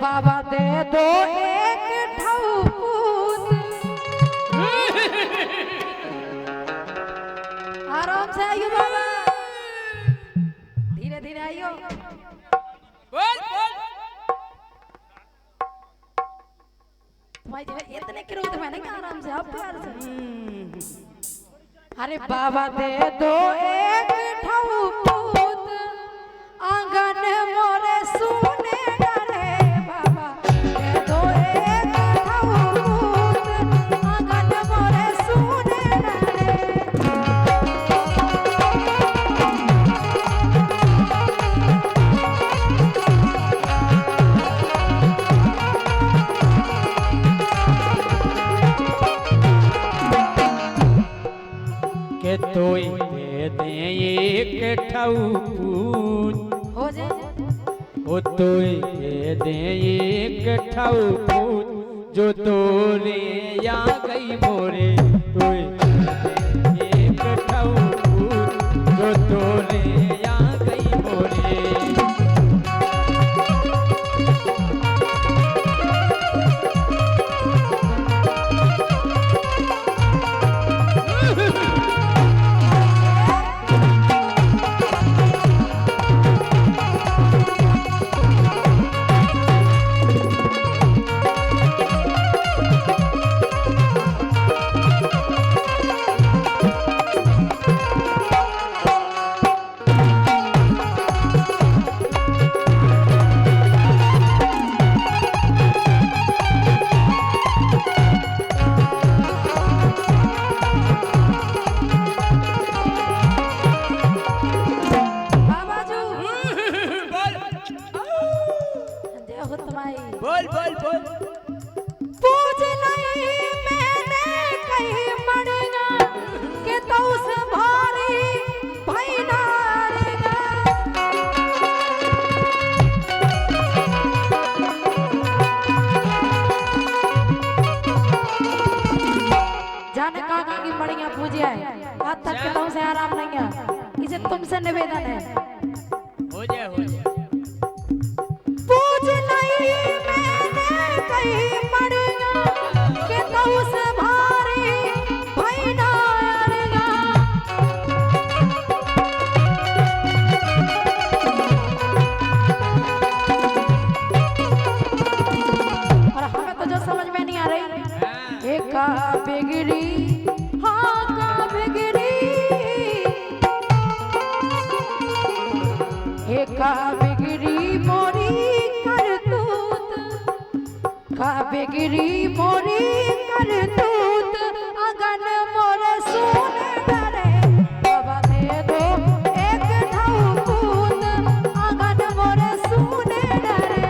बाबा दे दो एक ठौपूत। आराम से आइयो बाबा, धीरे धीरे आइयो। बोल बोल भाई जो इतने क्रोध में नहीं, आराम से आप प्यार से। अरे बाबा दे दो एक ठौपूत, आंगन मोरे सुने डरे। बाबा दे दो एक ठौपूत, आंगन मोरे सुने डरे। के तोई दे दे एक ठौपूत, हो जाए ओ तोई दे दे एक ठौपूत, जो तोरे या गई मोरे। तोई दे दे एक ठौपूत, जो तोरे या गई मोरे। बोल बोल बोल पूछ नहीं मैंने कहीं मड़ेगा कि तो उस भारी भैना रेगा। जाने कहाँ की मड़ियाँ पूजे है, आज तक के तुमसे आराम नहीं है, इसे तुमसे निवेदन है। हो जाए हो जाए। पूछ नहीं मैंने कहीं मड़ेगा कि तो उस भारी भैना रेगा। और हमें तो जो समझ में नहीं आ रही, एक का बिगड़ी, हाँ का बिगड़ी, एक का बिगड़ी मोरी करतूत, का बिगड़ी मोरी करतूत, अगन मोरे सुने डरे। बाबा दे दो एक ठौपूत, अगन मोरे सुने डरे।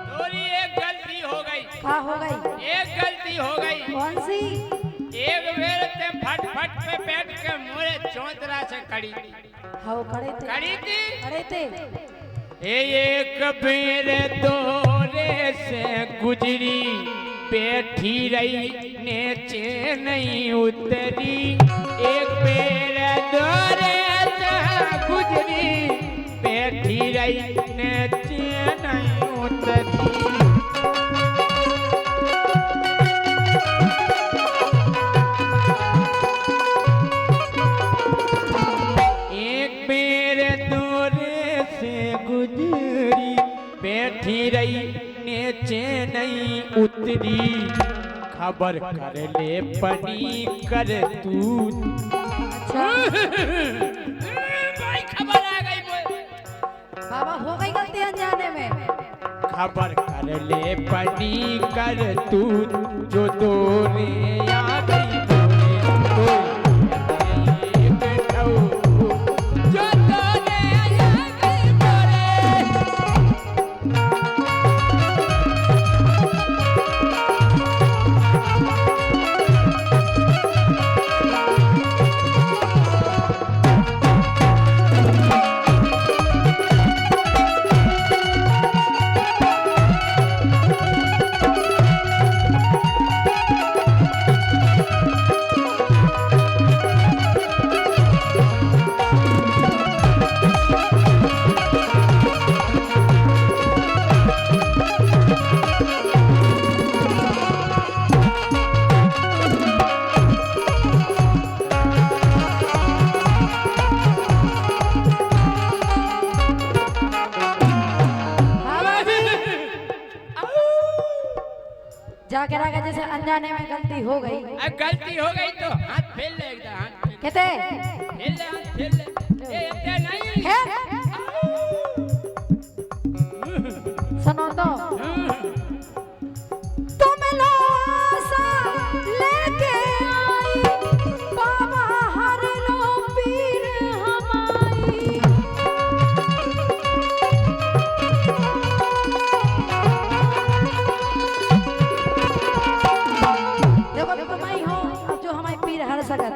तोरी एक गलती हो गई, क्या हो गई? एक गलती हो गई। कौन सी? एक बेर ते फट फट पे बैठ के मोरे चौंतरा से कड़ी हाँ खड़े थे, कड़ी थी। खड़े थे। ए एक बेर दौरे से गुजरी, बैठी रही नीचे नहीं उतरी। एक बेर दौरे से गुजरी, बैठी रही नीचे नहीं उतरी। एक बेर दौरे से गुजरी, बैठी रही नीचे नहीं उतरी। खबर कर ले पनी कर तू। अच्छा भाई खबर आ गई बोल। बाबा हो गई गलती अनजाने में। खबर कर ले पनी कर तू, जो तोरे आ गई बोले। तो एक ठौपूत, जो तोरे आ गई बोले। जाके रखा जैसे अनजाने में गलती हो गई। अब गलती हो गई तो हाथ फेर ले एकदम हाथ कहते फेर ले हाथ फेर ले ए इतने नहीं है सुनो तो तुम लासा लेके आई बाबा हर लो पीर हमारी। देखो तुम आई हो अब जो हमारे पीर हर सकत।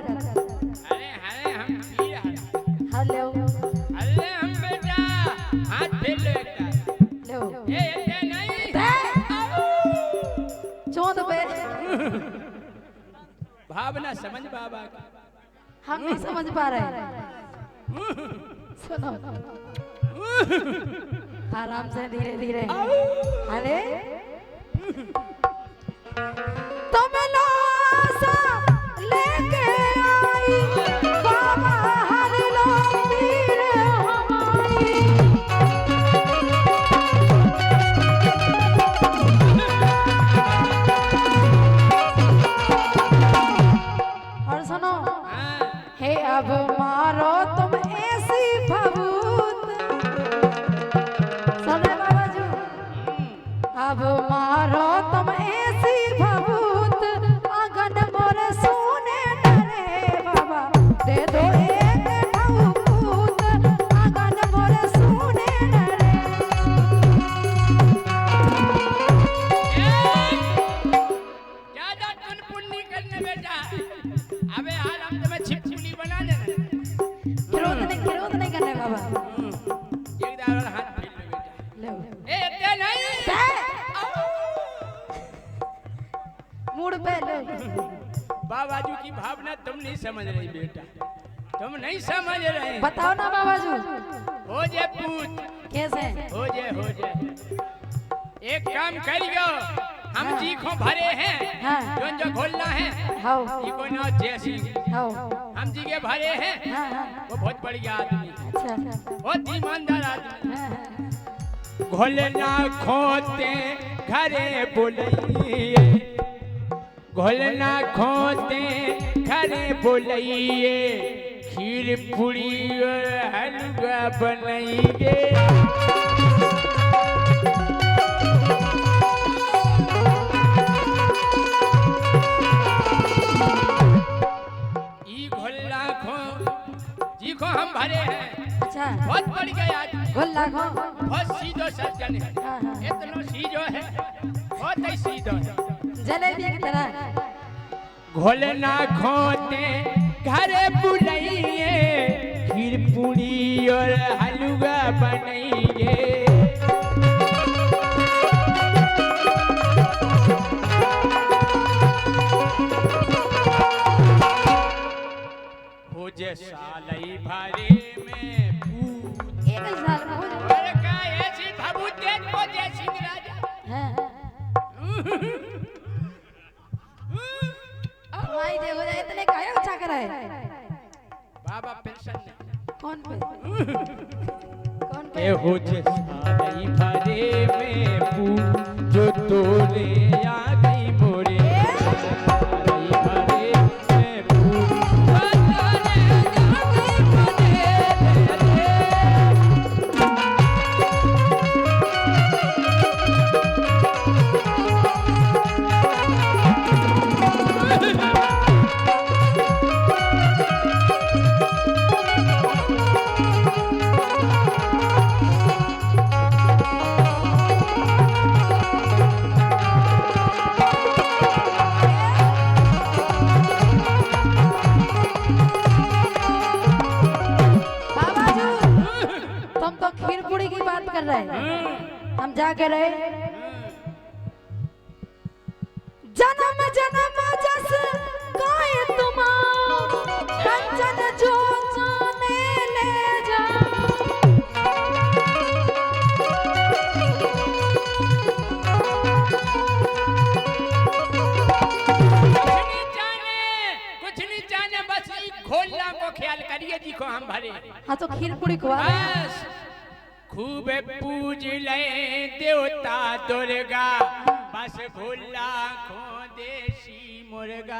अरे अरे हम पीर हर ले अरे हम बेटा हाथ फेर ले एकदम ले ए इतने नहीं चोंद पे भावना समझ बाबा का हम नहीं समझ पा रहे। सुनो आराम से धीरे धीरे। अरे तुम लासा लेके आई बाबा हर लो पीर हमारी। और सुनो हाँ हे अब मारो तुम ऐसी भभूत। सुने बाबा जी अब मारो तुम ऐसी भभूत अगन मोर सुने डरे बाबा दे दो एक ढऊपूत अगन मोर सुने डरे। ज्यादा टुनपुन नहीं करने बेटा अबे हाल हम तुम्हें छिपछुली बना देना किरोध नहीं करने बाबा। एक दार हाथ फेर ले बेटा ले ए इतने नहीं मूड पे ले बाबाजू की भावना तुम नहीं समझ रही बेटा तुम नहीं समझ रहे बताओ ना बाबा जी हो जे पूत कैसे। हो जे एक काम करियो हम जी को भरे हैं हाँ। जो खोलना है हाउ ये कोई ना जैसी हाउ हम जी के भरे हैं हाँ हाँ वो बहुत बढ़िया आदमी अच्छा बहुत ईमानदार आदमी हाँ, हाँ। घोलना खोते घरे बोलिए घोलना खोते घरे बोलिए खीर पूरी और हलवा बनाइए ई घोलना खो जी को हम भरे हैं अच्छा बहुत बढ़िया आदमी गोल्ला को बहुत सीधो सज्जन है हाँ, हाँ। इतना सीधो है बहुत ही सीधो है जलेबी की तरह घोलना खोते घरे बुलाइए खीर पूरी और हलवा बनाइए हो जे सालई भरे में पूत एक ही साल में हो जाए। और का ऐसी भभूत देखो जैसी राजा हाँ भाई देखो जा इतने काया अच्छा कर रहा है बाबा पेंशन ने कौन पे कौन पे के हो जे सालई भरे में पूत जो तोरे आ गई मोरे सालई भरे में पूत बाबा जी तुम तो खीर पूरी की बात कर रहे हैं हम जा के रहे जन्म जन्म जस गाय तुमार कंचन जो जाने ले जा। कुछ नहीं जाने बस ई घोलना को ख्याल करिए जी को हम भरे हाँ तो खीर पूरी खुआ दे। बस खूब पूज ले देवता दुर्गा बस भूला खो देसी मुर्गा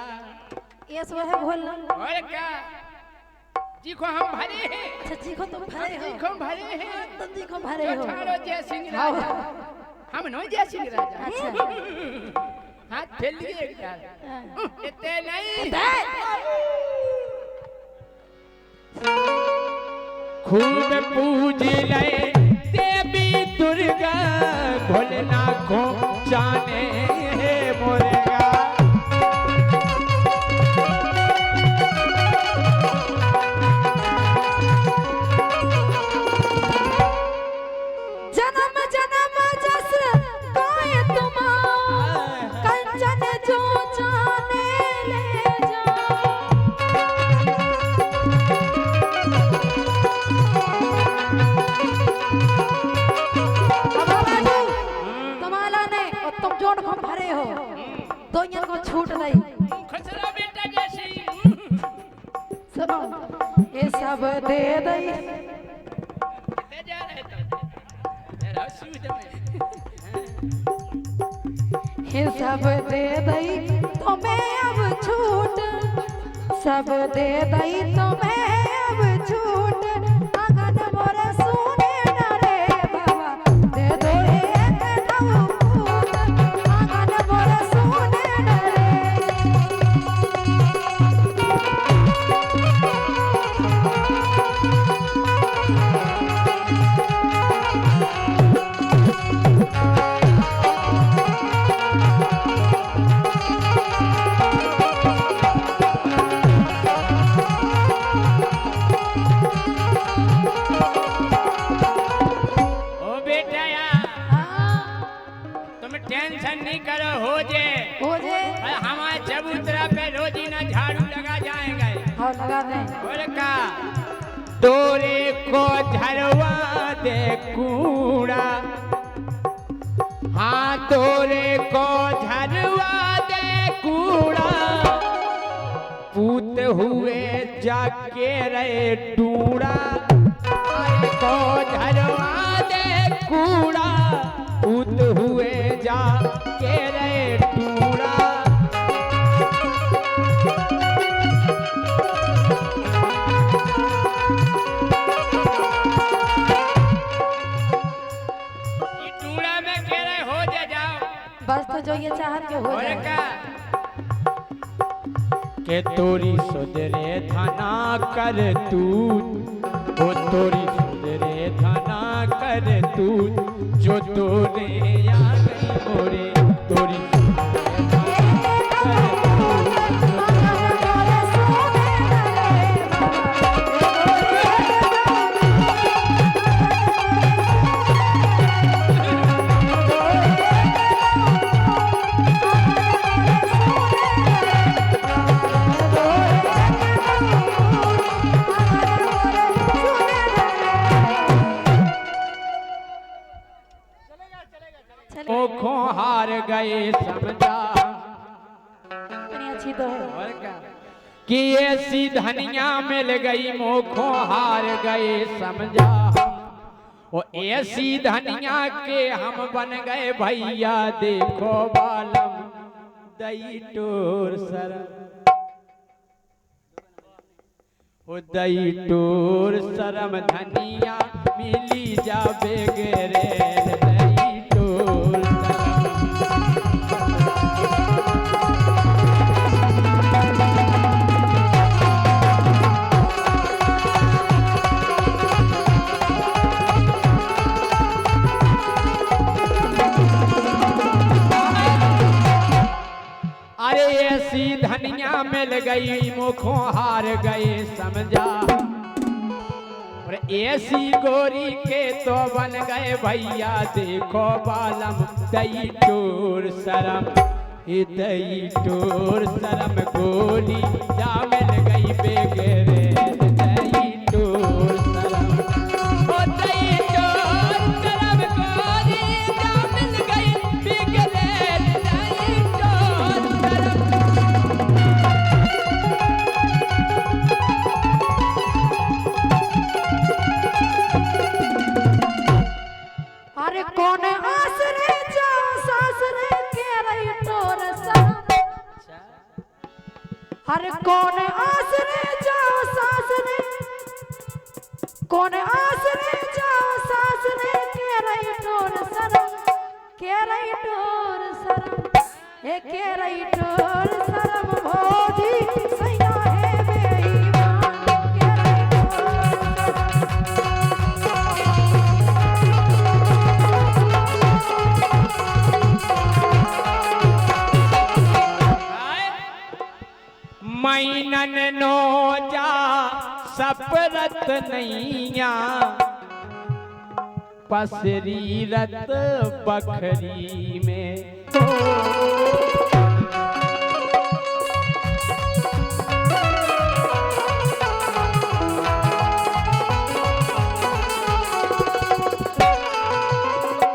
ये सो है भोलना और क्या जी को हम भरे हैं अच्छा जी को तुम भरे हो जी को भरे हैं तुम जी को भरे हो ठाड़ो जय सिंह राजा हम नो जय सिंह राजा अच्छा हाथ फेल लिए एक बार इतने नहीं खूब पूज ले देवी दुर्गा भोलना को जाने है मुर्गा जन्म जन्म जस गाय तुम्हार कंचन जो जाने ले जा तुम्हारा नहीं और तुम जोड़ को भरे हो तो यहाँ को छूट नहीं खसरा बेटा जैसी सुनो ये सब दे दई कितने जा रहे तो मेरा सूझ में ये सब दे दई तुम्हें अब छूट सब दे दई तुम्हें अब छूट अगन मोर सुने न रे बाबा दे दो एक नवपूत अगन मोर सुने न ओ बेटा यार तुम टेंशन नहीं करो हो जे हो जे हमारे चबूतरा पे रोजी ना झाड़ू लगा जाएंगे हाँ लगा दे और का तोरे को झरवा दे कूड़ा हाँ तोरे को झरवा दे कूड़ा पूत हुए जाके रे टूड़ा आए को झरवा दे कूड़ा पूत हुए जाके रे टूड़ा ये टूड़ा में कह रहे हो जाओ बस तो जो ये चाहत के हो और जाए का के तोरी सुधरे थाना कर तू ओ तोरी सुधरे थाना कर तू जो तोरे आ गई मोरे तोरी सुधरे थाना कर तू, ओखों हार गए समझा इतनी अच्छी तो है और क्या कि ऐसी धनिया मिल गई मोखों हार गए समझा वो ऐसी धनिया के हम बन गए भैया देखो बालम दई टोर सरम ओ दई टोर शरम धनिया मिली जाबे गेरे दई टोर शरम अरे ऐसी धनिया मिल गई मुखों हार गए समझा और ऐसी गोरी के तो बन गए भैया देखो बालम दई टोर शरम ये दई टोर शरम गोली जा मिल गई बेगरे दई टोर शरम ओ दई टोर शरम गोली जा मिल गई बेगरे दई टोर शरम अरे कौन आसरे जाओ सासरे के रही तोर सनम। अरे कौन आसरे जाओ सासरे, कौन आसरे जाओ सासरे के रही तोर सनम, के रही तोर शरम, हे के रही तोर शरम भौजी सैया है बेईमान, के रही तोर मैनन नो जा सपरत नैया पसरी रत बखरी में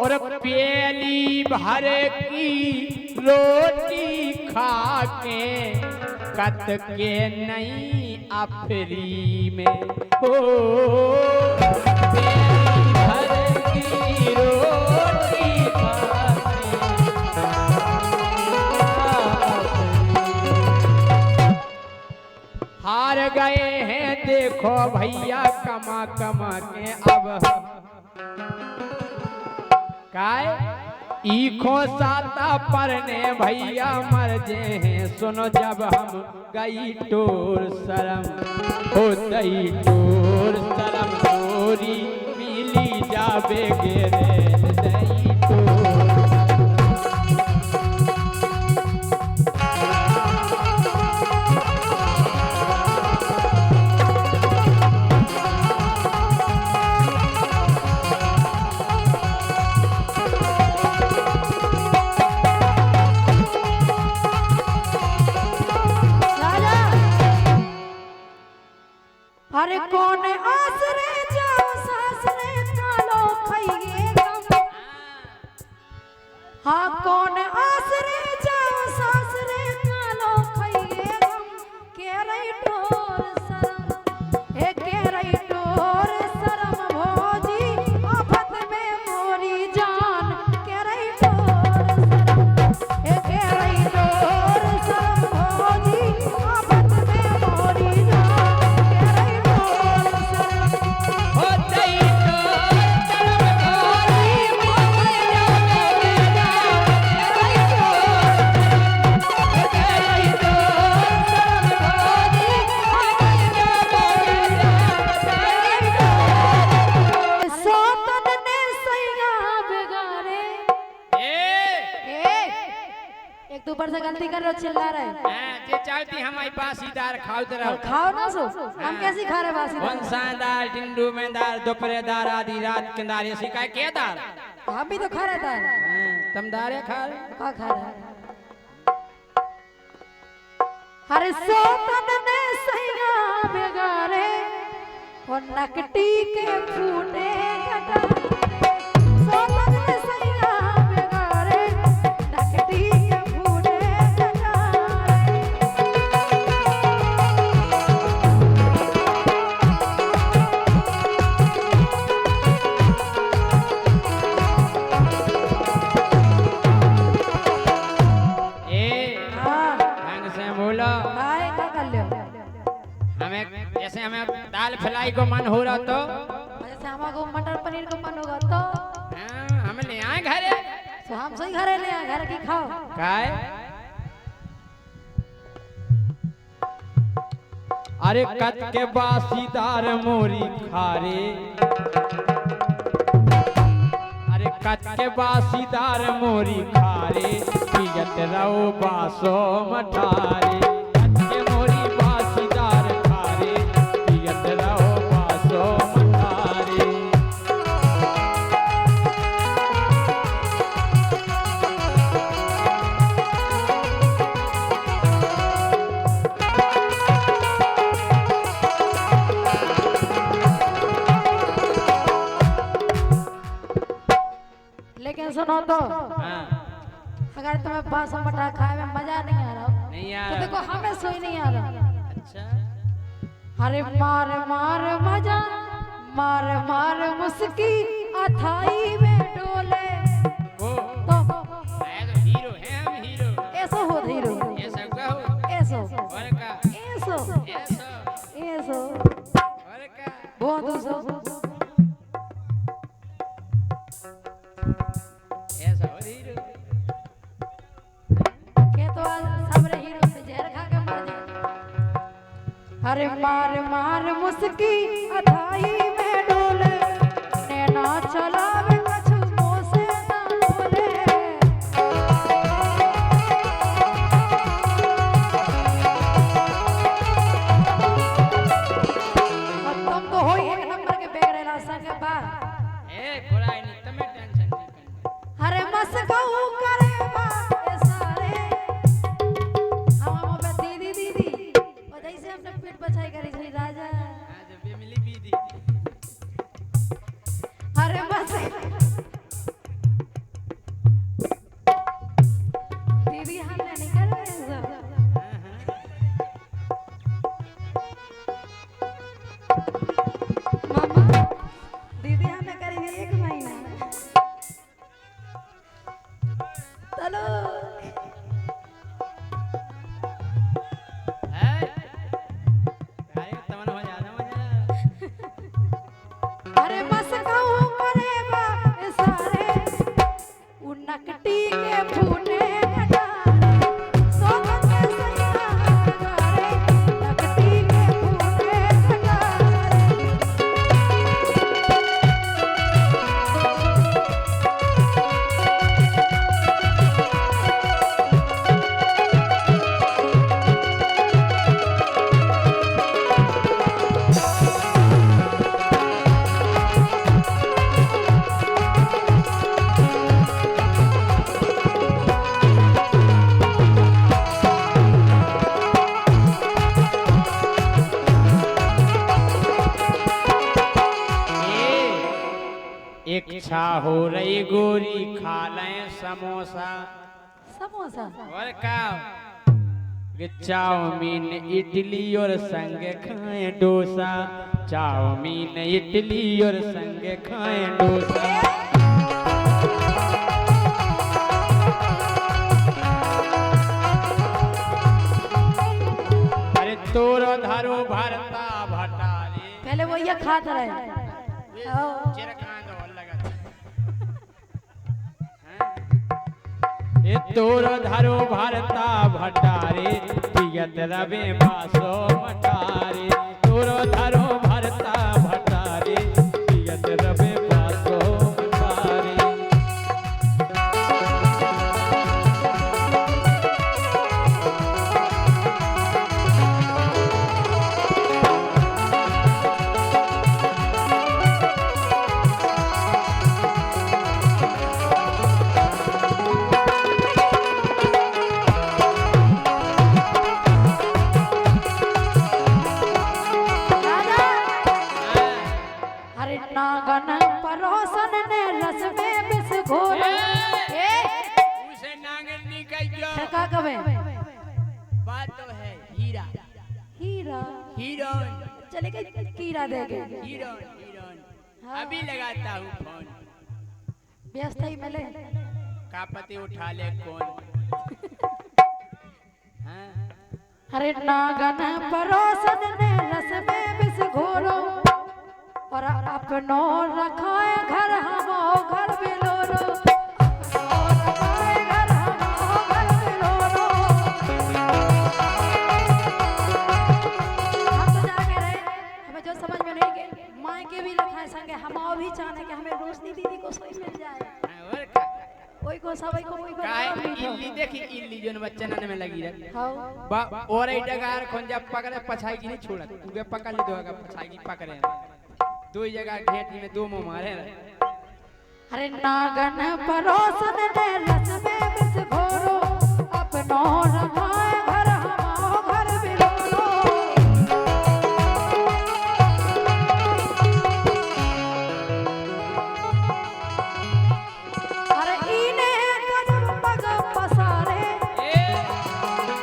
और प्याली भर की रोटी खा के कत के नहीं अफरी में हो प्याली भर की रोटी खा के हार गए हैं देखो भैया कमा कमा के अब काय ईखो साता परने भैया मर जे हैं सुनो जब हम गई टोर शरम हो दई टोर शरम चोरी मिली जाबे गेरे दई टोर अरे कौन आसरे जाओ सासरे कालो खाइए गम। हाँ कौन आसरे जाओ सासरे कालो खाइए गम, के रही टोर शरम, हे के रही टोर शरम भौजी आफत में मोरी जान, के रही टोर शरम, हे के रही टोर शरम भौजी आफत में मोरी जान। ऊपर से गलती कर रहे हो, चिल्ला रहे जे चाहती हम आई बासीदार खाओ तेरा खाओ ना सो हम कैसी खा रहे बासीदार, वंशादार टिंडू मेंदार दोपहरेदार आधी रात के दार ऐसी काय के दार हम भी तो खा रहे थे। तुम दारे खा का खा रहे हरे सोतन ने सैया बेगारे और नकटी के फूटे घटा, सोतन ने सैया बेगारे नकटी के फूटे घटा। जैसे हमें दाल फ्राई को मन हो रहा तो जैसे हमारे मटर पनीर को मन होगा तो हम ले आए घरे तो हम सही घरे ले आए, घर की खाओ काय अरे कत के बासीदार मोरी खारे, अरे कत के बासीदार मोरी खारे पियत रहो बासो मठारे, कत के मोरी बासीदार खारे पियत रहो बासो मठारे। लेकिन सुनो तो अगर तुम्हें बासो मटर खाए में मजा नहीं आ रहा नहीं तो देखो हमें सोई नहीं आ रहा। अच्छा अरे मार मार मजा मार मार मुस्की अथाई में डोल ऐसा हो हीरो के तो आज सबरे हीरो से जहर खा के मर जाए। अरे मार मार मुस्की अथाई में डोले नैना चलावे कछु मुँह से ना बोले। अब तुम तो हो एक नंबर के बेगरेला संग बा। ए कोराई नहीं तमे टेंशन नहीं करनी। अरे मस कहू करे बा ए सारे हम पे दीदी दीदी और जैसे हमने पेट बचाई करी थी राजा। हां जब ये मिली बीदी अरे बस दीदी हमने नहीं कर रहे सब। मामा दीदी हमने करी थी 1 महीना। चलो है अरे तमन हो जाना मजा। अरे बस कहू करे बा ए सारे उ नकटी के फूटे कटारे सोगन के सैया गारे नकटी के फूटे कटारे। एक इच्छा हो रही गोरी खा लें समोसा समोसा और का कि चाउमीन इडली और संग खाएं डोसा। चाउमीन इडली और संग खाएं डोसा। अरे तोरो धारो भरता भटारे पहले वो ये खात रहे। ए तोरो धारो भरता भटारे पियत रवे बासो मटारे। तोरो धारो भरता भटारे पियत रवे बासो मटारे। राजा अरे नागन परोसन ने रस में बिस घोलो ए उसे नांगन निकल गयो। ठका कबे बात तो है हीरा हीरा हीरोइन चलेगा कीड़ा देगे हीरोइन अभी लगाता हूँ फोन। व्यस्त ही मिले का पति उठा ले कौन। हाँ? अरे नागन परोसन ने रस में बिस घोलो और अपनो रखाए घर हमो घर बिलोरो। अपनो रखाए घर हमो घर बिलोरो। हम तो जाके रहे हमें जो समझ में नहीं गए माँ के भी रखाए संगे हम भी चाहते कि हमें रोशनी दीदी को सही मिल जाए। और का कोई को सबै को कोई को काहे इल्ली देखी इल्ली जोन बच्चन में लगी रहे हां बा और ए डगार खोंजा पकड़े पछाई की नहीं छोड़ा तू बे पकड़ ले दोगा पछाई की पकड़े दो ही जगह घेट में 2 मुंह मारे। अरे नागन परोसन ने रस में बिस घोरो अपनो रखाए घर हमो घर बिलोरो। अरे इने कदम पग पसारे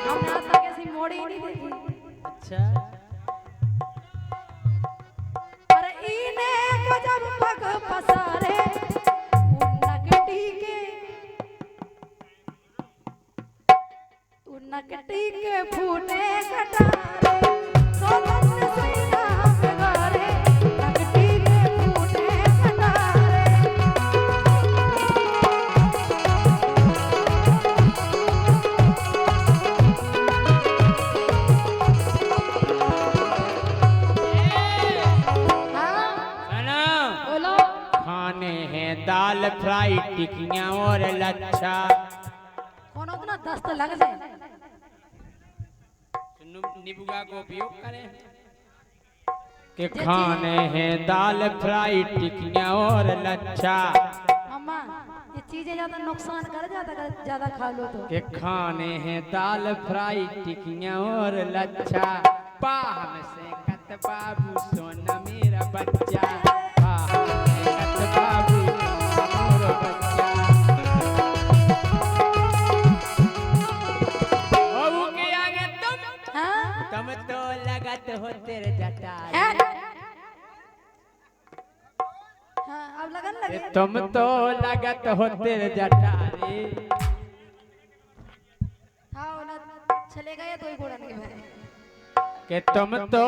हमने आज तक ऐसी मोड़ी नहीं देखी। अच्छा अरे इने गजब पग पसारे नकटी के फूटे कटारे सोगन से सैया बेगारे नकटी के फूटे कटारे। फ्राई टिकियां और लच्छा। कोनो तो ना दस्त लग जाए। निबुगा को उपयोग करें कि खाने हैं दाल फ्राई टिकियां और लच्छा। अम्मा ये चीजें ज्यादा नुकसान कर जाता अगर ज्यादा खा लो तो। कि खाने हैं दाल फ्राई टिकियां और लच्छा। पाहम से कत बाबू सोना मेरा बच्चा। पाहम से कत बाबू मेरा बच्चा। बहू के आगे तुम तो लगत हो तेरे जटार। हाँ अब लगन लगे। तुम तो लगत हो तेरे जटारे। हाँ ना चले गए तो ही घोड़ा नहीं भरे। कि तुम तो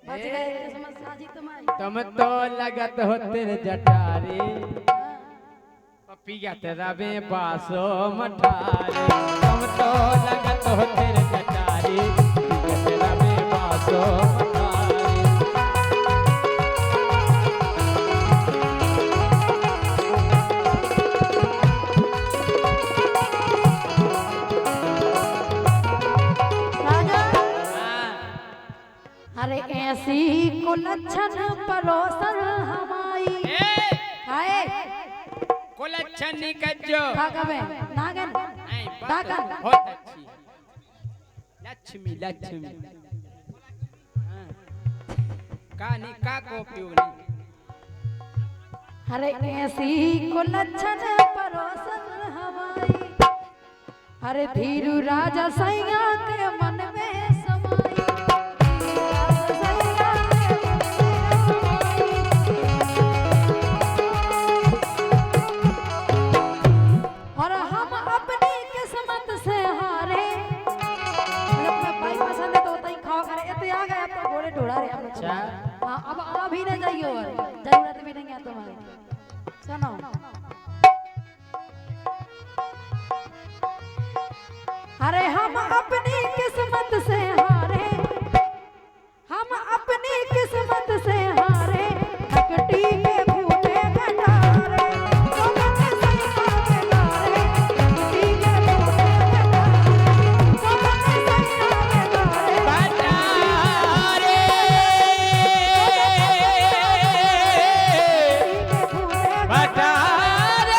बच गए समझ साजी तुम्हारी। तुम तो लगत हो तेरे जटारे। पपिया तेरा बे बासो मठारे। तुम तो लगत हो तेरे जटारे। पपिया तेरा बे बासो मठारे। अरे ऐसी को लक्षण परोसन हमारी। हाय को लक्षण नहीं कज्जो। कागवे नागन दागन बहुत अच्छी लक्ष्मी लक्ष्मी। कहानी का को उपयोग नहीं। अरे ऐसी को लक्षण परोसन हमारी। अरे धीरू राजा सैया के मन में समाई। और हम अपनी किस्मत से हारे। अपना भाई पसंद है तो उतना ही खाओ करे। इतने आ गए अब तो घोड़े ढोड़ा रहे हम लोग। अच्छा हाँ अब अभी न जाइयो और जरूरत भी नहीं है तुम्हारी। सुनो अरे हम अपनी किस्मत से हारे। हम अपनी किस्मत से हारे। हकटी के फूटे गटारे। सोमन सैया के गारे। हकटी के फूटे गटारे। सोमन सैया के गारे। बटारे बटारे।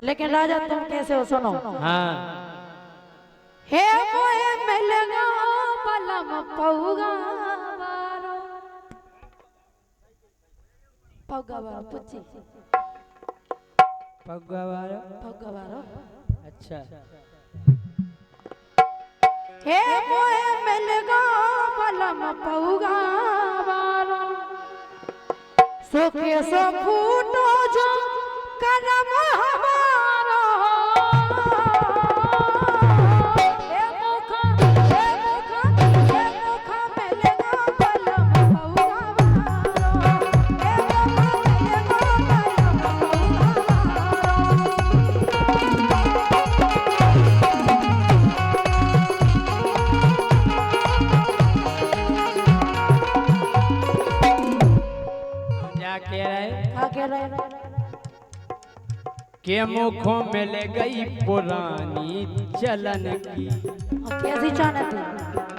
लेकिन राजा तुम कैसे हो सुनो। हाँ हे मोए मिलगा बलम पौगा वारो। पौगा वारो पुच्ची पगवारो। पौगा वारो। अच्छा हे मोए मिलगा बलम पौगा वारो। सुखे सो फूटो जो करम हमारो। हे मुखा मिलगा बलम पौगा वारो। हे मुखा मिलगा क्या कह रहे क्या कह रहे। के मुखों में ले गई पुरानी चलन की। और कैसी चाहना तू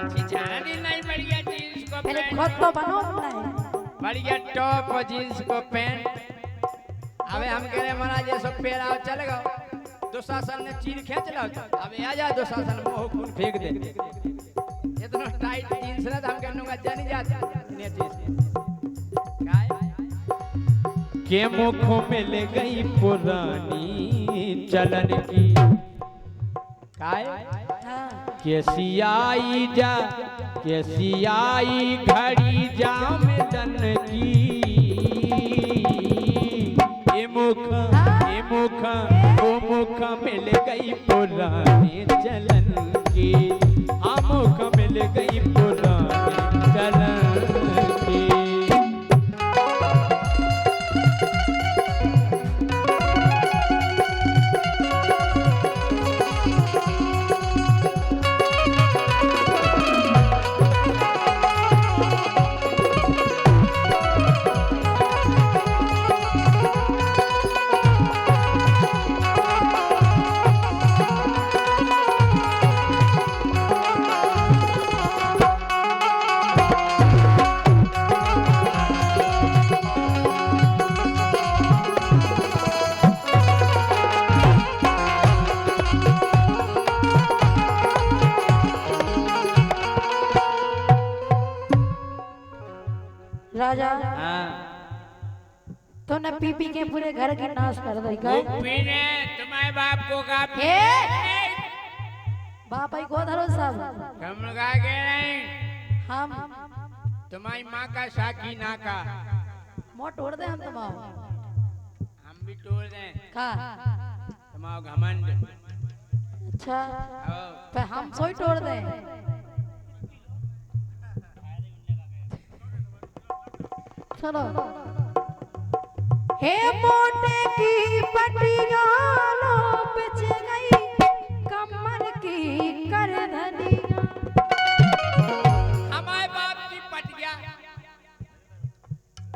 चिचानी नहीं बढ़िया जींस को पहले पैंट। खुद तो बनो नहीं। बढ़िया टॉप और जींस को पैंट। अबे हम कह रहे महाराज ये सब पेराव चल गो। दुशासन ने चीर खींच लो। अबे आ जा दुशासन मोह खून फेंक दे। इतना टाइट जींस ना हम कहूंगा जानी जाता नीचे से। काय के मुखों में ले गई पुरानी चलन की। काय कैसी आई जा कैसी आई घड़ी जाम दन की। ए मुख ओ मुख मिल गई पुरानी चलन की। आ मुख मिल गई पुरानी चलन की। तूने पी पी के पूरे घर की नाश कर दी का पीने तुम्हारे बाप को का बाप आई को धरो सब हम गा के नहीं हम तुम्हारी माँ का साकी ना का मोट तोड़ दे हम तुम्हारा हम भी तोड़ दें का तुम्हारा घमंड अच्छा पर हम सोई तोड़ दे चलो हे मोटे की पटिया लो बिछ गई कमर की कर धनिया हमारे बाप की पटिया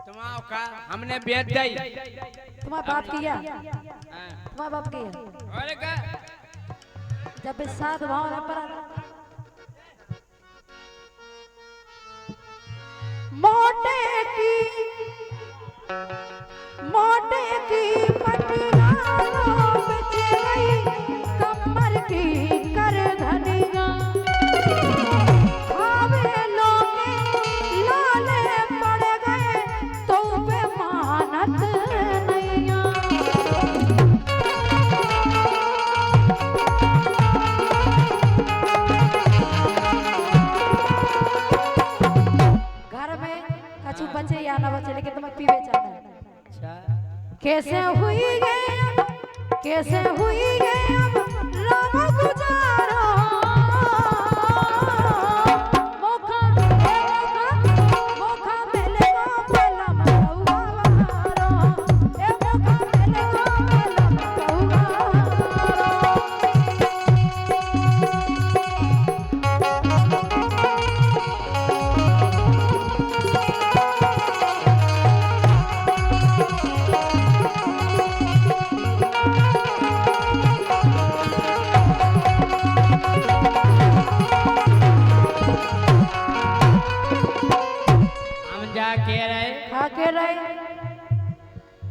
तुम्हारा का हमने बेच दी तुम्हारा बाप किया तुम्हारा बाप किया और का जब इस साथ भाव न पर मोटे की पटिया लो बिछ गई कमर की कर धनिया खावे लोगे लाले पड़ गए तो पे मानत नैया घर में कछु बचे या ना बचे लेकिन तुम्हें पीवे जाना है कैसे हुई ये अब राम गुजारा मौका मिलेगा पहला महुआ ए मौका मिलेगा पहला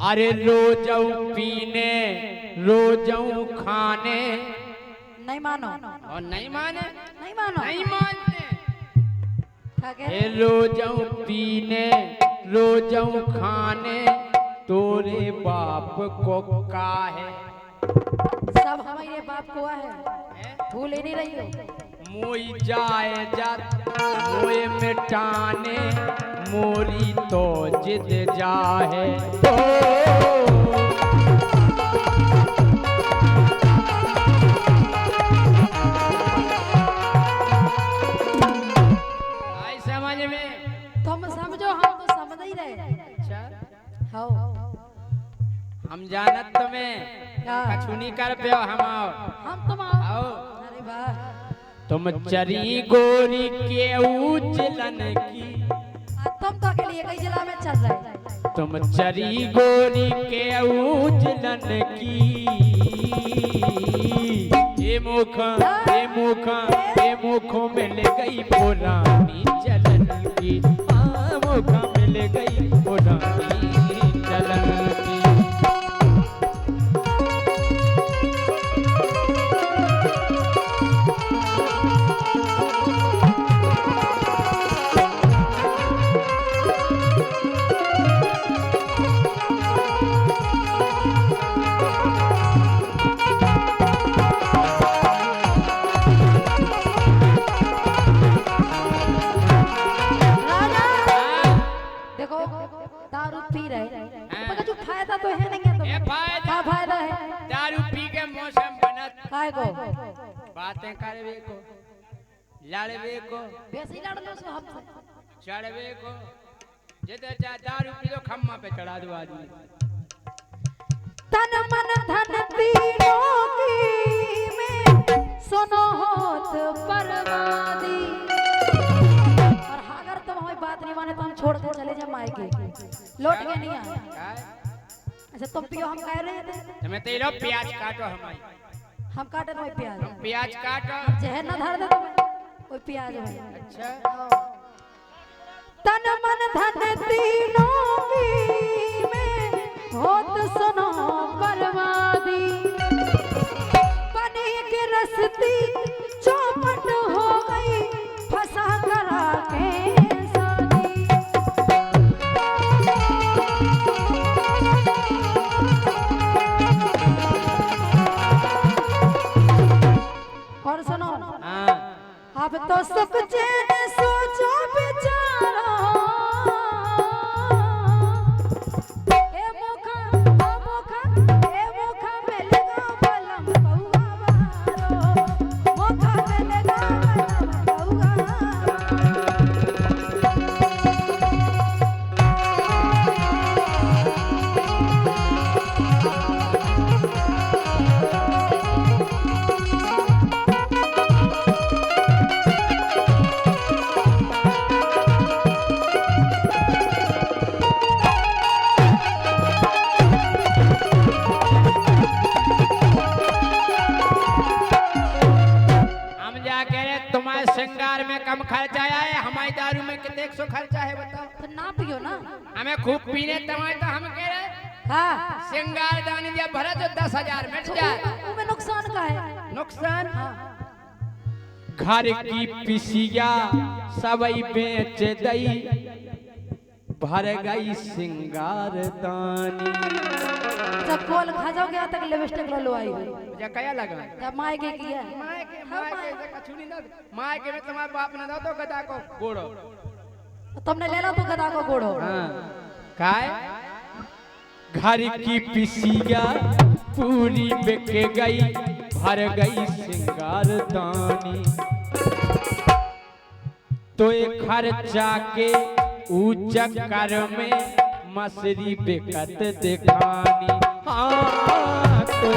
अरे रोजऊ पीने रोजऊ खाने नहीं मानो और नहीं माने नहीं मानो नहीं मानते क्या कह ए रोजऊ पीने रोजऊ खाने तोरे बाप को का है सब हमारे बाप को है भूल ही नहीं रही हो मोई जाए जात मोए मिटाने मोरी तो जिद जाए आई समझ में तुम समझो हम तो समझ ही रहे अच्छा हो हम जानत तुम्हें क्या? कछु नहीं कर पे हम आओ हम तुम आओ आओ अरे वाह तुम चरी गोरी के उजलन की तुम तो के लिए कई जिला में चल रहे तुम चरी गोरी के उजलन की ये मुख मिल गई पुरानी चलन की मुख मिल गई पुरानी चलन की दारू पी रहे मगर जो फायदा तो है नहीं है तो क्या फायदा है दारू पी के मौसम बनत काय को बातें करवे को लड़वे को वैसे लड़ लो सो हमसे चढ़वे को जिधर जा दारू पी लो खम्मा पे चढ़ा दो आदमी तन मन धन तीनों की में सुनो होत बर्बादी और अगर तुम हमारी बात नहीं माने तो हम छोड़ कर चले जाए मायके लौट के नहीं आए अच्छा तुम पियो हम कह रहे थे तुम्हें तेरा प्याज काटो हमारी हम काटे तो प्याज प्याज काटो जहर ना धर दे तुम्हें कोई प्याज है अच्छा तन मन धन तीनों की में होत सुनो बर्बादी बनी के रस्ती चौपट हो गई फंसा करा के शादी तो सुख चैन सोचो विचारो ए मोखा मिलेगा बलम बउआ वारो मोखा मिलेगा बलम तुम्हारे श्रृंगार में कम खर्चा है, हमारी दारू में कितने 100 खर्चा है बताओ। तो ना पियो ना, हमें खूब पीने तुम्हारे तो हम कह रहे हाँ श्रृंगार दानी दिया भरा तो 10,000 मिट जाए। उसमें नुकसान का है? नुकसान घर की पिसिया सबई बेच दई भर गई श्रृंगार दानी। जब कोल खा जाओगे तक लिपस्टिक लो आई हुई जा कया लगा जब माय के किया माय के से कछु नहीं ना माय के में तुम्हारे बाप ने दो तो गदा को गोड़ो तुमने ले लो तो गदा को गोड़ो। हां काय घर की पिसिया पूरी बिक गई भर गई श्रृंगार दानी। तो एक खर्चा के चक्कर में मसरी बेकत दिखानी। हाँ तो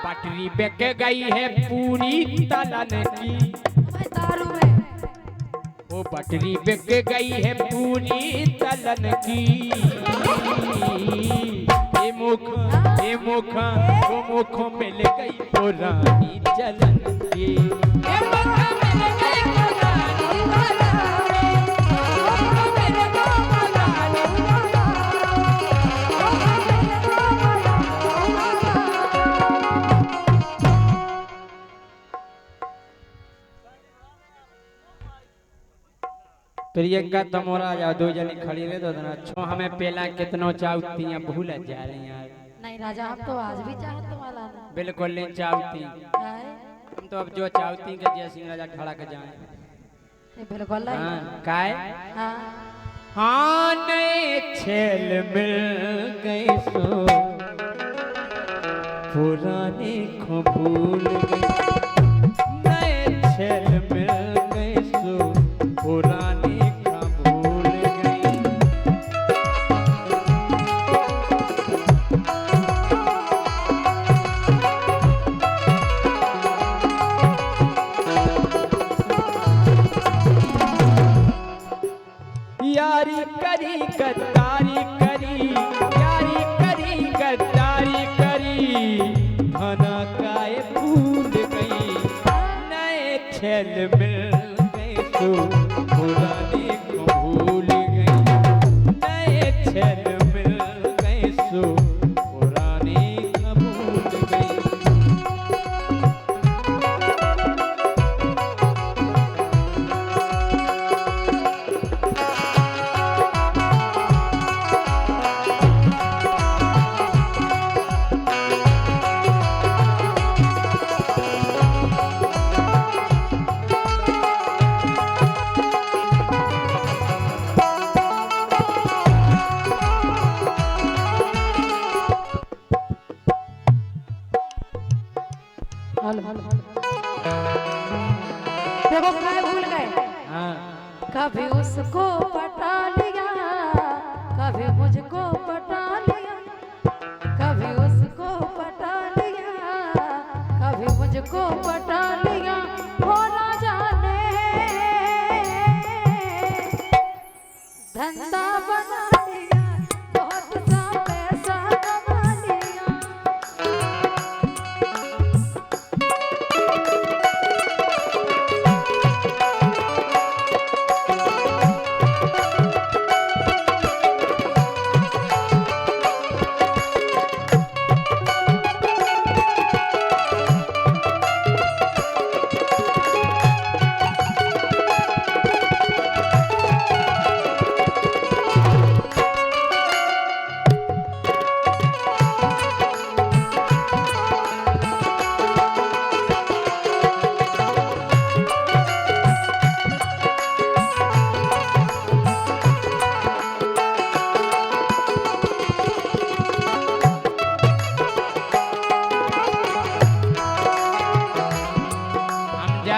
पटरी बेक गई है पूरी तलन की दारू में वो पटरी बेक गई है पूरी तलन की। ये मुख वो मुख मिल गई पुरानी चलन की। प्रियंका तमोरा या दो जनी खड़ी रहे तो छो हमें पेला कितनो चाहती हैं भूल जा रही हैं। नहीं राजा हम तो आज भी चाहते वाला ना बिल्कुल नहीं चाहती हम तो अब जो चाहती कि जय सिंह राजा खड़ा के जाए बिल्कुल हां काय हां हाँ नए छेल मिल गए सो पुराने को भूल गए। नए छेल मिल गए सो पुराने यारी करी गद्दारी करी यारी करी गद्दारी करी धना काय भूल गई। नए छेल मिल गए तो पुराने को भूल गई। नए छेल मिल गए तो पुराने को भूल गई। देखो क्या भूल गए हाँ कभी उसको पटा लिया कभी मुझको पटा लिया कभी उसको पटा लिया कभी मुझको पटा लिया हो ना जाने धंधा बना लिया बहुत सा पैसा कमा लिया।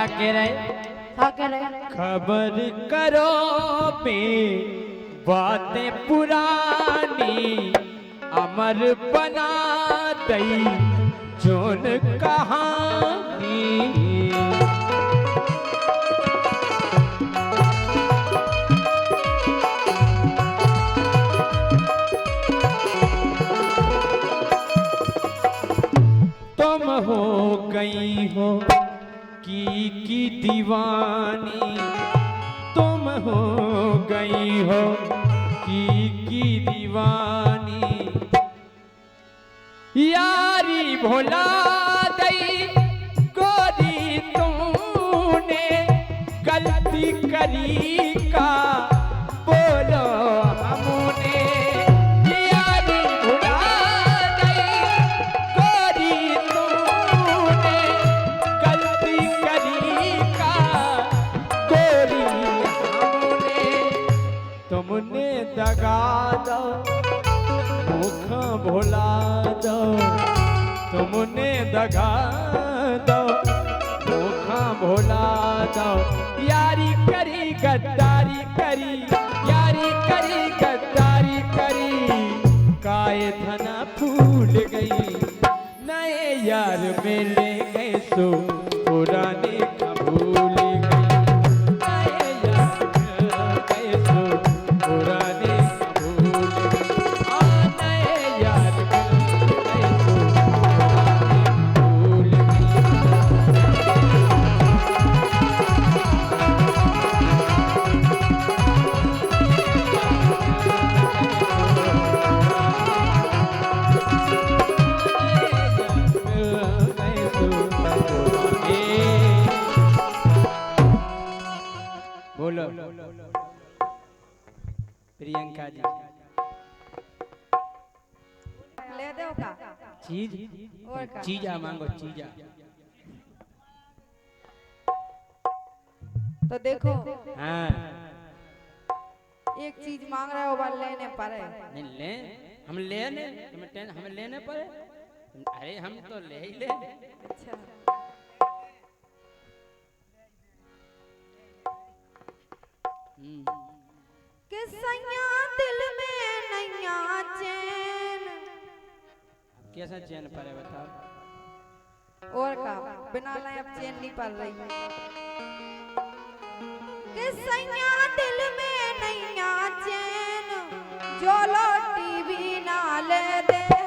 क्या कह रहे? क्या कह रहे? खबर करो पे बातें पुरानी अमर बना दई जोन कहानी। तुम हो गई हो की दीवानी, तुम हो गई हो की दीवानी। यारी भुला दई गोरी तूने गलती करी का बोलो हमने। यारी भुला दई गोरी तूने गलती करी का गोरी हमने। तुमने दगा दो मुख भुला दो, तुमने दगा दो मुख भुला दो। यारी करी गद्दारी करी, यारी करी गद्दारी करी, काय धना फूल गई। नए यार मिले गए सो पुराने का भूल गई। नए यार मिल गए सो पुराने का भूल गई। नए यार मिल गए सो पुराने का भूल गई। बोलो प्रियंका जी। ले दो का चीज और का चीजा मांगो चीजा। तो देखो हाँ एक चीज मांग रहे हो बाल लेने पर है। नहीं ले, हम लेने हम लेने पर। अरे हम तो ले ही ले। अच्छा कि सैया दिल में नैया चैन। कैसा चैन पर है बताओ? और का बिना लाए अब चैन नहीं पड़ रही। कि सैया दिल में नैया चैन जो लो टीवी ना ले दे हो।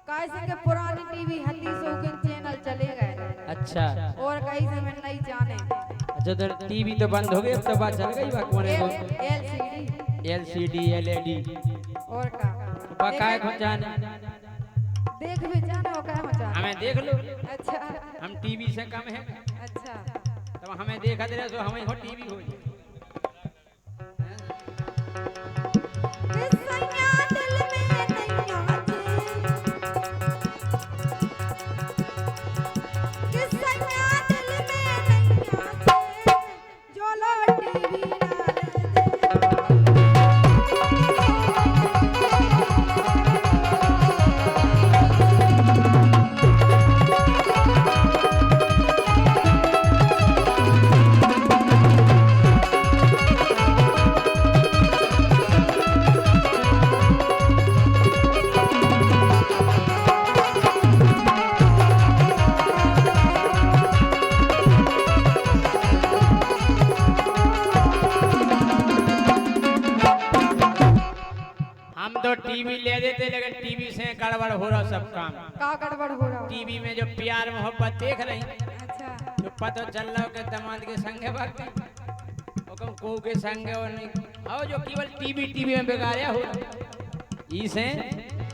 कैसे के पुरानी टीवी हल्दी से उगन चैनल चले गए। अच्छा और कहीं से मैं नहीं जाने। अच्छा तो टीवी तो बंद हो गई, अब तो बात चल गई बाकी LCD LCD LED और का बकाए को जाने। देख भी जाने हो क्या मचा। हमें देख लो, अच्छा हम टीवी से कम है। अच्छा तब हमें देखा दे रहे तो हमें हो टीवी हो। कि सैया दिल में नैया चैन, कि सैया दिल में नैया चैन जो लो टीवी ना ले दे। हम तो टीवी ले देते लेकिन टीवी से गड़बड़ हो रहा सब काम। का गड़बड़ हो रहा। टीवी में जो प्यार मोहब्बत देख रही, अच्छा जो पता चल रहा हो कि दामाद के संगे भाग गई, को के संगे और नहीं, और जो केवल टीवी में बिगाड़या हो इसे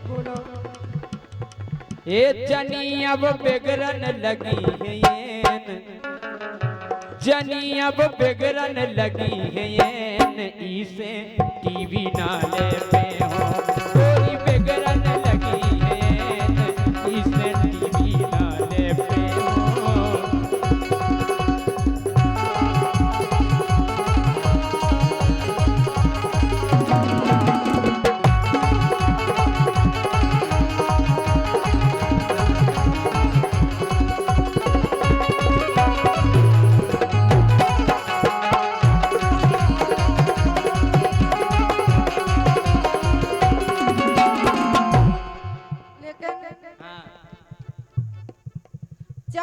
बोलो। ए जनी अब बिगड़न लगी है येन, जनी अब बिगड़न लगी है येन, इसे टीवी नाले पे हो कोई बिगड़न लगी है येन, इसे टीवी नाले पे हो।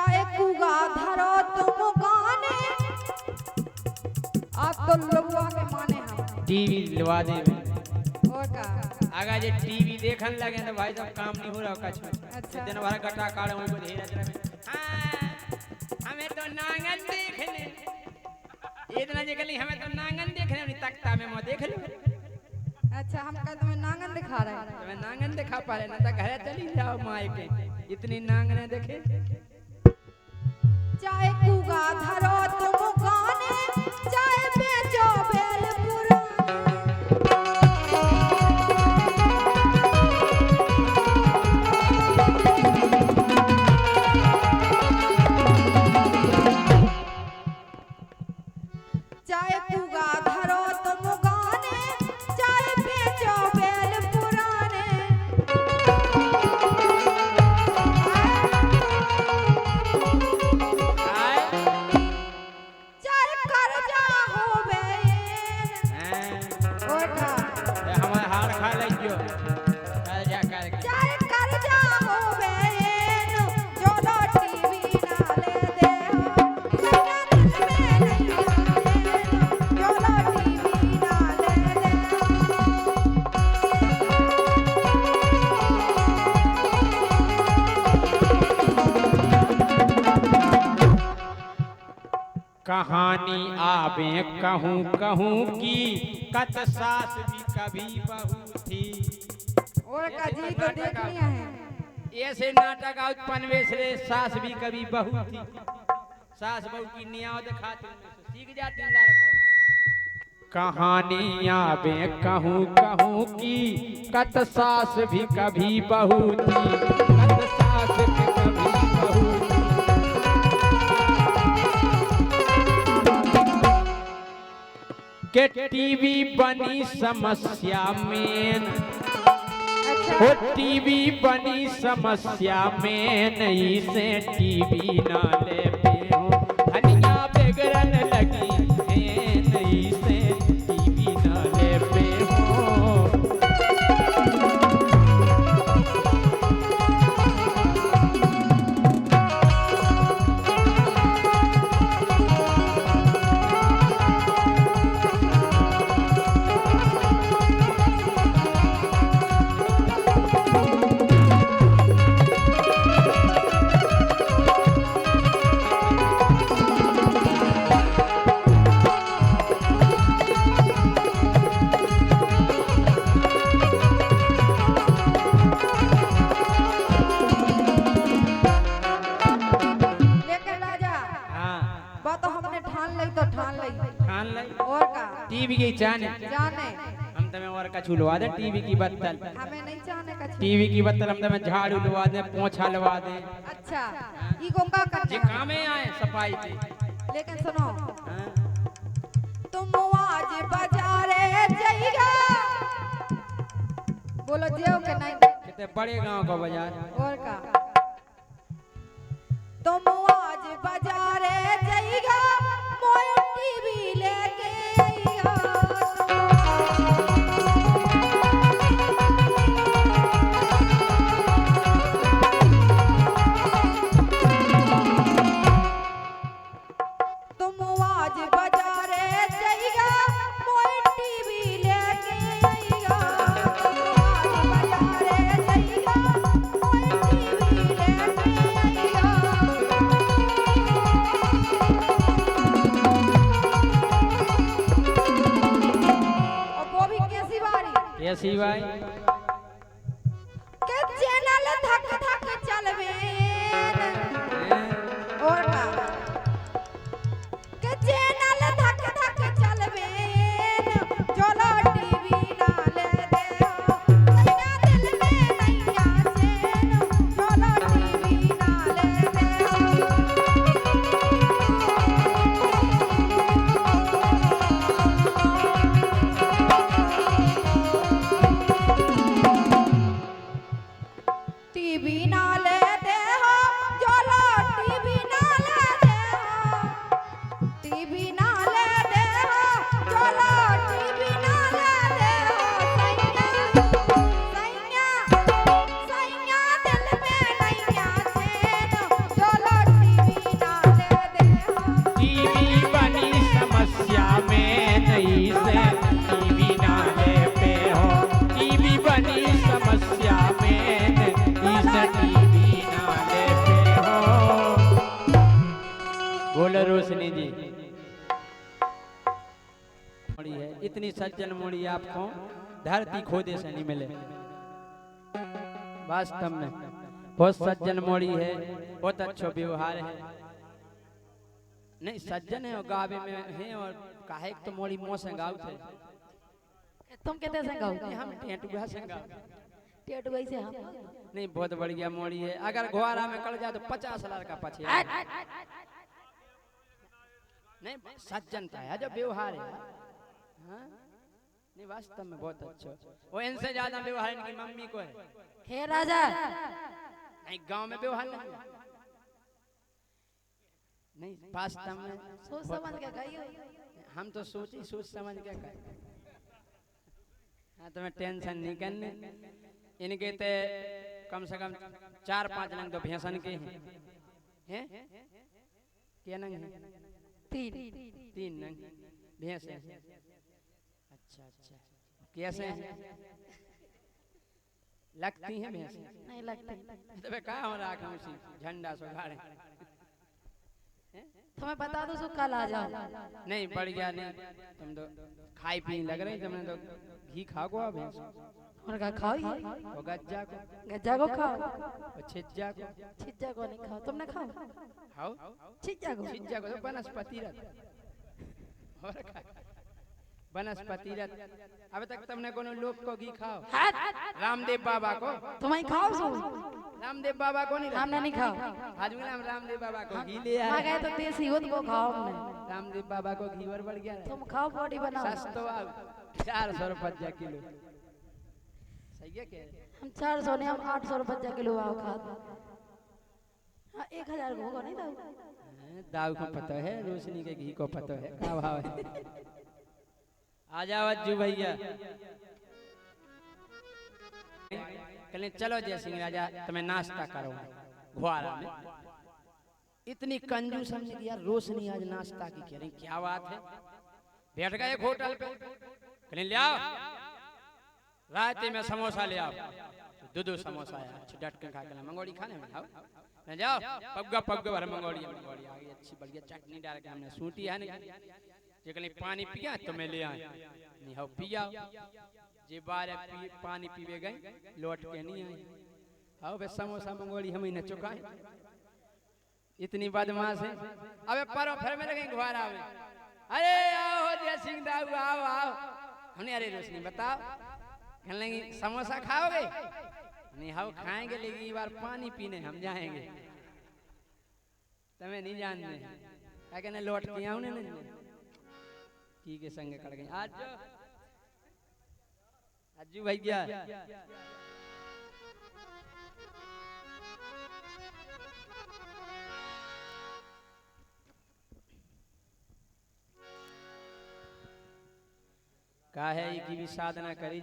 चाहे कुगा धरो तुम गाने आप तो लुआ के माने हम टीवी लवा दे और का अगर जे टीवी देखन लगे तो भाई साहब काम नहीं हो रहा कछ अच्छा। दिन भर गटा काढ़ होई को ढेर रहे हां हमें तो नांगन देखने इतना जे कली हमें तो नांगन देखने नहीं तख्ता में मो देख लो अच्छा हम कहते हैं नांगन दिखा रहे हैं तुम्हें नांगन दिखा पा रहे ना तो घरे चली जाओ माए के इतनी नांगने देखे चाहे कुगा धरो तुम गाने चाहे बेचो बेल चाहे कुगा धरो तुम गाने चाहे बेचो बेल पुराने चाहे कर्जा हो बेन ओठा हमारे हार खा लियो कल जा कर चाहे कर्जा हो बेन जो लो टीवी ना ले दे हो मेरा दिल में नहीं आए जो लो टीवी ना ले दे कहानी आवे कहूँ कहूँ की कत सास भी कभी बहू थी और का जी तो देखनी है ऐसे नाटक आउत पनवेश रे सास भी कभी बहू थी सास बहू की नियाव दिखाती सीख जाती लड़को कहानी आवे कहूँ कहूँ की कत सास भी कभी बहू थी कत सास भी कभी बहू थी के टीवी बनी समस्या में अच्छा ओ टीवी बनी समस्या में नहीं से टीवी ना ले पे हो धनिया बिगड़न लगी है नहीं से टीवी ना ले पे हो लेकिन राजा हाँ बात तो हमने ठान ली तो ठान ली खान लाई और का टीवी की जाने जाने हम तुम्हें और का छुलवा दे टीवी की बत्तल हमें नहीं जाने का छी। टीवी की बत्तल हम तुम्हें झाड़ू लवा दे पोछा लवा दे अच्छा ई गोंगा जे करना कामे आए सफाई के लेकिन सुनो हाँ? तुम आज बाजारे जाइगा बोलो जेव के नहीं कितने बड़े गांव का बाजार और का तुम आज बाजारे जाइगा मोय टीवी लेके आइगा तुम आज बाजारे जाइगा मोय टीवी लेके आइगा तुम आज बाजारे जाइगा मोय टीवी लेके आइगा और वो भी कैसी बारी ऐसी भाई के चैनल धक धक चलवे और का के चैनल धक धक चलवे चलो टीवी ना ले दे हो नैया दिल में नैया चैन चलो टीवी ना ले दे हो बोलो रोशनी जी। मोड़ी है इतनी सज्जन मोड़ी आपको धरती खोदे से नहीं मिले। वास्तव में बहुत सज्जन मोड़ी है, बहुत अच्छा व्यवहार है। नहीं सज्जन है और गावे में है और काहे तो मोड़ी मोह से गाँव थे। तुम कहते संगाओ हम टेटुआ से गाँव टेटुआ से हम नहीं। बहुत बढ़िया मोड़ी है। अगर घोड़ा में कल जाए तो 50 लाख का पछे नहीं। सज्जनता है जो व्यवहार है। हाँ? नहीं वास्तव में बहुत अच्छा। वो इनसे ज्यादा व्यवहार इनकी मम्मी को है। हे राजा नहीं गांव में व्यवहार नहीं। नहीं वास्तव में सोच समझ के कहियो। हम तो सोच समझ के कहे। हाँ तुम्हें टेंशन नहीं करने। इनके ते कम से कम 4-5 नंग तो भैंसन के हैं। क्या नंग है? 3 नंग भैंस है। अच्छा कैसे हैं? लगती हैं भैंस? नहीं लगती। तो कहाँ हो रहा है उसी झंडा सो गाड़े। तुम्हें बता दो सो कल आ जाओ। नहीं बढ़ गया। नहीं तुम तो खाई पी लग रही। तुमने तो घी खा को भैंस उनका खाओ ही और गज्जा को खाओ और छिज्जा को नहीं खाओ। तुमने खाओ खाओ छिज्जा को तो वनस्पति रथ और वनस्पति रथ। अब तक तुमने कोनो लोग को घी खाओ? रामदेव बाबा को तुम्हें खाओ सो। रामदेव बाबा को नहीं। हमने नहीं खाओ। आज में हम रामदेव बाबा को घी ले मैं गए तो देसी हो तो खाओ हमने। रामदेव बाबा को घी और बढ़ गया। तुम खाओ बॉडी बनाओ। सस्ता 400 रुपया किलो। सही है क्या? हम 400 नहीं हम 800 रुपया किलो आओ खाते। हाँ 1000 को होगा नहीं दाऊ को पता है। रोशनी के घी को पता है क्या भाव है। आ जाओ अज्जू भैया। कहले चलो जय सिंह राजा तुम्हें नाश्ता करो घुआरा में। इतनी कंजूस हमने किया। रोशनी आज नाश्ता की कह रही क्या बात है। बैठ गए एक होटल पे। कहले ले आओ रात में समोसा ले आओ। दो समोसा आया। डट के खा के मंगोड़ी खाने में आओ न जाओ। पग्गा भर मंगोड़ी आ गई अच्छी बढ़िया चटनी डाल के हमने सूटी है नहीं। जे कहले पानी पिया तो मैं ले आए नहीं हो पिया। जे बार पानी पीवे गए लौट के नहीं आए। आओ बे समोसा मंगोड़ी हम न चुकाए। इतनी बदमाश है। अबे परो फिर में लगे घुआरा में। अरे आओ जय सिंह दाऊ आओ आओ। हमने अरे रोशनी बताओ कहने लगी समोसा खाओगे? नहीं हाँ खाएंगे लेकिन ये बार पानी पीने हम जाएंगे। तुम्हें नहीं जानते क्या कहने लौट के आऊँ ना की के संग कर गए। आज अज्जू भैया का है कि भी साधना करी